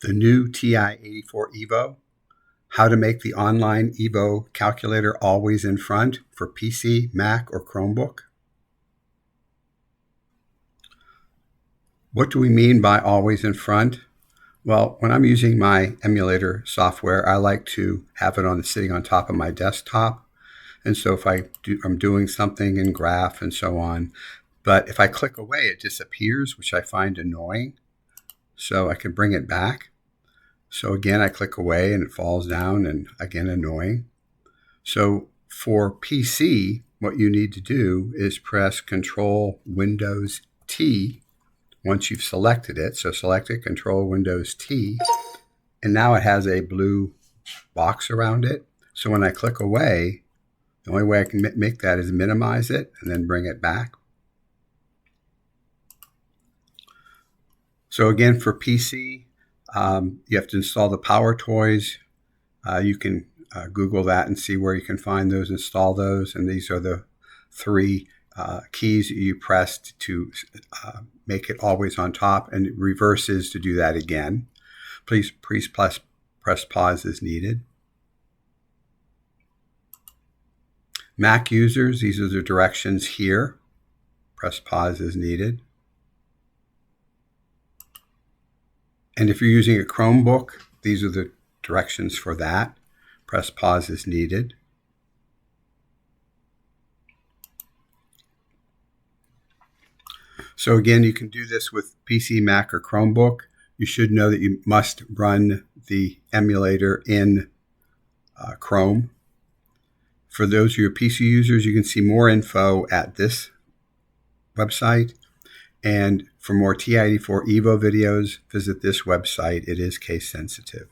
the new TI-84 Evo, how to make the online Evo calculator always in front for PC, Mac, or Chromebook. What do we mean by always in front? Well, when I'm using my emulator software, I like to have it sitting on top of my desktop. And so if I'm doing something in graph and so on, but if I click away, it disappears, which I find annoying. So I can bring it back. So again, I click away and it falls down, and again, annoying. So for PC, what you need to do is press Control Windows T once you've selected it. So select it, Control Windows T, and now it has a blue box around it. So when I click away, the only way I can make that is minimize it and then bring it back. So again, for PC, you have to install the Power Toys. You can Google that and see where you can find those, install those. And these are the three keys that you pressed to make it always on top, and reverse is to do that again. Please press pause as needed. Mac users, these are the directions here. Press pause as needed. And if you're using a Chromebook, these are the directions for that. Press pause as needed. So again, you can do this with PC, Mac, or Chromebook. You should know that you must run the emulator in Chrome. For those of your PC users, you can see more info at this website. And for more TI-84 Evo videos, visit this website. It is case sensitive.